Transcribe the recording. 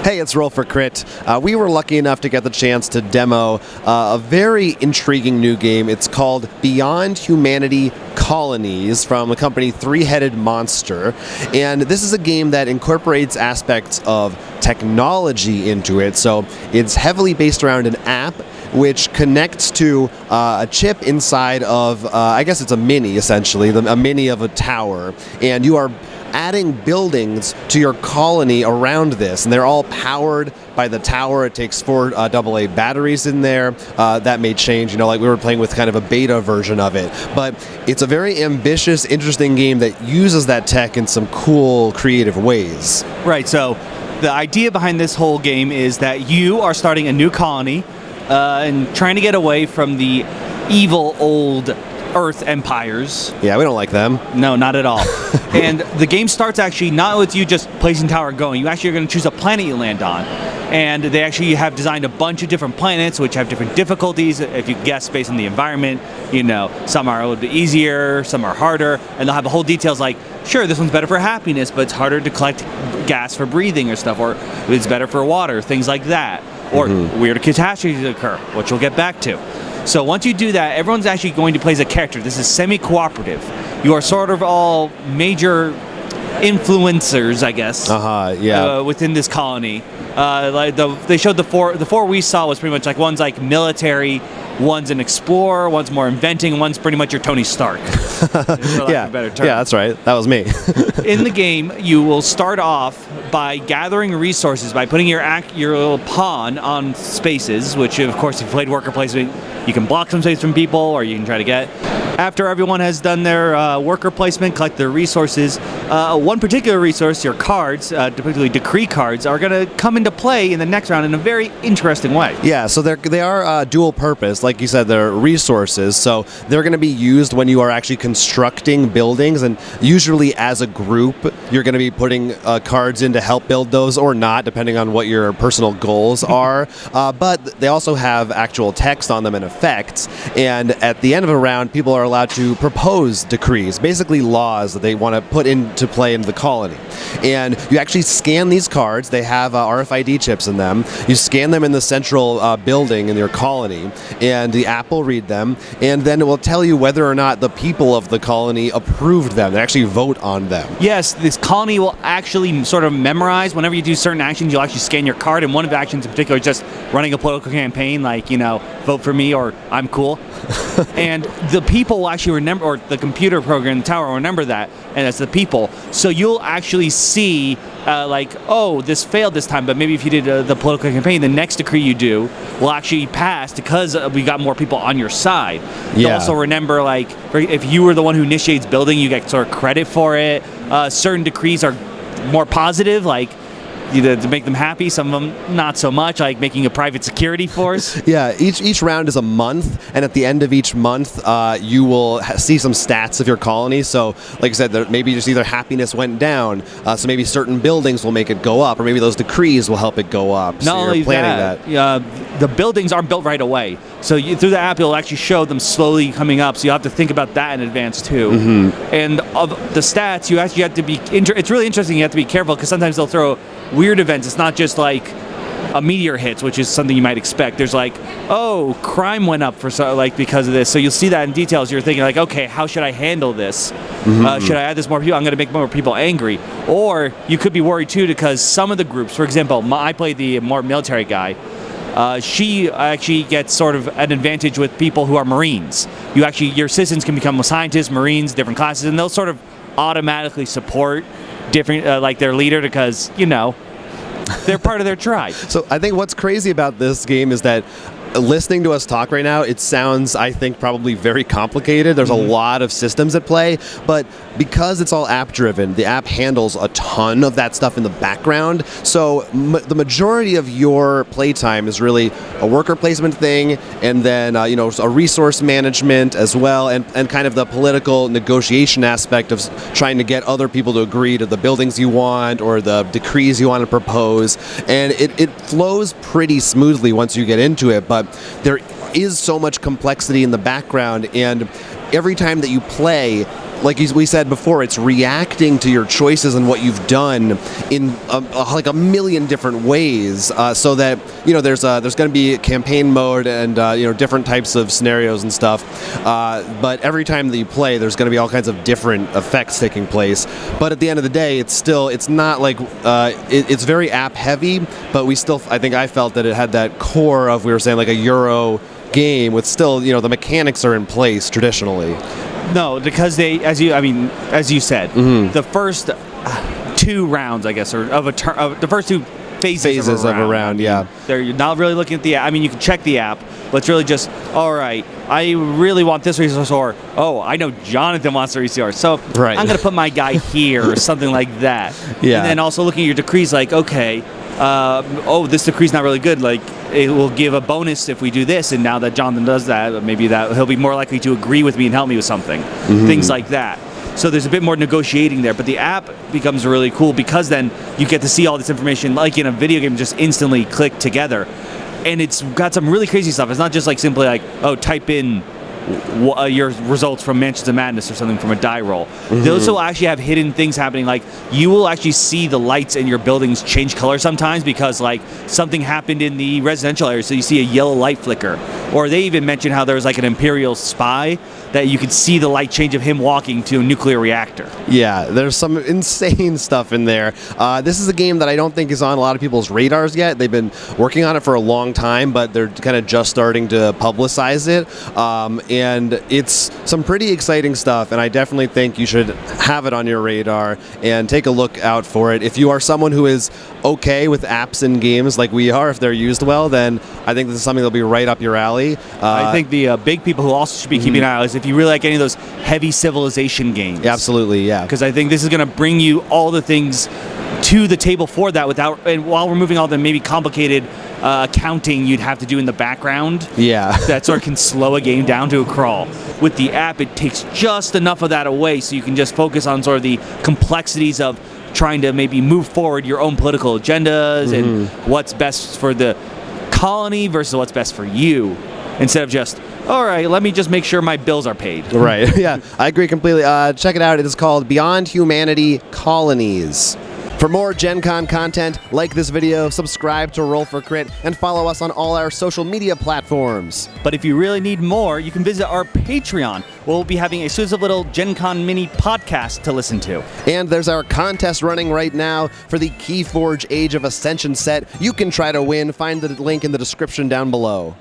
Hey, it's Roll for Crit. We were lucky enough to get the chance to demo a very intriguing new game. It's called Beyond Humanity Colonies from the company Three-Headed Monster. And this is a game that incorporates aspects of technology into it. So it's heavily based around an app which connects to a chip inside of, I guess it's a mini, essentially, a mini of a tower. And you are adding buildings to your colony around this, and they're all powered by the tower. It takes 4 AA batteries in there. That may change, like we were playing with kind of a beta version of it. But it's a very ambitious, interesting game that uses that tech in some cool, creative ways. Right, so the idea behind this whole game is that you are starting a new colony and trying to get away from the evil old Earth empires. Yeah, we don't like them. No, not at all. And the game starts actually not with you just placing tower and going. You actually are going to choose a planet you land on. And they actually have designed a bunch of different planets which have different difficulties, if you guess, based on the environment. Some are a little bit easier, some are harder, and they'll have the whole details like, sure, this one's better for happiness, but it's harder to collect gas for breathing or stuff, or it's better for water, things like that. Or weird catastrophes occur, which we'll get back to. So once you do that, everyone's actually going to play as a character. This is semi-cooperative. You are sort of all major influencers, I guess, within this colony. They showed the four we saw was pretty much like one's like military, one's an explorer, one's more inventing, and one's pretty much your Tony Stark. For lack of a better term. Yeah, that's right. That was me. In the game, you will start off by gathering resources by putting your little pawn on spaces, which of course, if you played worker placement, you can block some space from people, or you can try to get. After everyone has done their worker placement, collect their resources, one particular resource, your cards, particularly decree cards, are going to come into play in the next round in a very interesting way. Yeah, so they are dual purpose. Like you said, they're resources, so they're going to be used when you are actually constructing buildings, and usually as a group, you're going to be putting cards in to help build those or not, depending on what your personal goals are. But they also have actual text on them and effects, and at the end of a round, people are allowed to propose decrees, basically laws that they want to put into play into the colony. And you actually scan these cards. They have RFID chips in them. You scan them in the central building in your colony, and the app will read them, and then it will tell you whether or not the people of the colony approved them. They actually vote on them. Yes, this colony will actually sort of memorize. Whenever you do certain actions, you'll actually scan your card, and one of the actions in particular is just running a political campaign, like, vote for me or I'm cool. And the people will actually remember, or the computer program, the tower will remember that, and it's the people. So you'll actually see, oh, this failed this time, but maybe if you did the political campaign, the next decree you do will actually pass because we got more people on your side. You'll also remember, if you were the one who initiates building, you get sort of credit for it. Certain decrees are more positive, to make them happy, some of them not so much, like making a private security force. Yeah, each round is a month, and at the end of each month, you will see some stats of your colony. So, like I said, maybe just either happiness went down, so maybe certain buildings will make it go up, or maybe those decrees will help it go up. Not only that, the buildings aren't built right away. So through the app, it'll actually show them slowly coming up. So you have to think about that in advance too. And of the stats, you actually have to be. It's really interesting. You have to be careful because sometimes they'll throw weird events. It's not just like a meteor hits, which is something you might expect. There's crime went up because of this. So you'll see that in details. You're thinking okay, how should I handle this? Should I add this more people? I'm going to make more people angry. Or you could be worried too because some of the groups, for example, I played the more military guy. She actually gets sort of an advantage with people who are Marines. Your citizens can become scientists, Marines, different classes, and they'll sort of automatically support different, their leader because, they're part of their tribe. So I think what's crazy about this game is that listening to us talk right now, it sounds, I think, probably very complicated. There's a lot of systems at play, but because it's all app-driven, the app handles a ton of that stuff in the background. So the majority of your playtime is really a worker placement thing, and then a resource management as well, and kind of the political negotiation aspect of trying to get other people to agree to the buildings you want or the decrees you want to propose. And it flows pretty smoothly once you get into it, but there is so much complexity in the background, and every time that you play, like we said before, it's reacting to your choices and what you've done in like a million different ways. So that there's going to be campaign mode and different types of scenarios and stuff. But every time that you play, there's going to be all kinds of different effects taking place. But at the end of the day, it's not like it's very app heavy. But I think I felt that it had that core of, we were saying, like a Euro game with still the mechanics are in place traditionally. No, because as you said, the first 2 rounds, I guess, or of a turn, the first 2 phases of a round, yeah. You're not really looking at the app. I mean, you can check the app, but it's really just, all right, I really want this resource, or, oh, I know Jonathan wants the resource, so right. I'm going to put my guy here, or something like that. Yeah. And then also looking at your decrees, like, okay, this decree's not really good, like, it will give a bonus if we do this, and now that Jonathan does that, maybe that he'll be more likely to agree with me and help me with something. Things like that. So there's a bit more negotiating there, but the app becomes really cool because then you get to see all this information, like in a video game, just instantly click together. And it's got some really crazy stuff. It's not just like simply like, oh, type in your results from Mansions of Madness or something from a die roll. Those will actually have hidden things happening, like you will actually see the lights in your buildings change color sometimes because like something happened in the residential area, so you see a yellow light flicker. Or they even mentioned how there was like an Imperial spy that you could see the light change of him walking to a nuclear reactor. Yeah, there's some insane stuff in there. This is a game that I don't think is on a lot of people's radars yet. They've been working on it for a long time, but they're kind of just starting to publicize it. And it's some pretty exciting stuff, and I definitely think you should have it on your radar and take a look out for it. If you are someone who is okay with apps in games like we are, if they're used well, then I think this is something that'll be right up your alley. I think the big people who also should be keeping an eye out is if you really like any of those heavy civilization games. Yeah, absolutely, yeah. Because I think this is going to bring you all the things to the table for that and while removing all the maybe complicated accounting you'd have to do in the background. Yeah. That sort of can slow a game down to a crawl. With the app, it takes just enough of that away so you can just focus on sort of the complexities of trying to maybe move forward your own political agendas and what's best for the colony versus what's best for you, instead of just, all right, let me just make sure my bills are paid. Right, yeah, I agree completely. Check it out. It is called Beyond Humanity Colonies. For more Gen Con content, like this video, subscribe to Roll for Crit, and follow us on all our social media platforms. But if you really need more, you can visit our Patreon, where we'll be having a exclusive little Gen Con mini podcast to listen to. And there's our contest running right now for the Keyforge Age of Ascension set. You can try to win. Find the link in the description down below.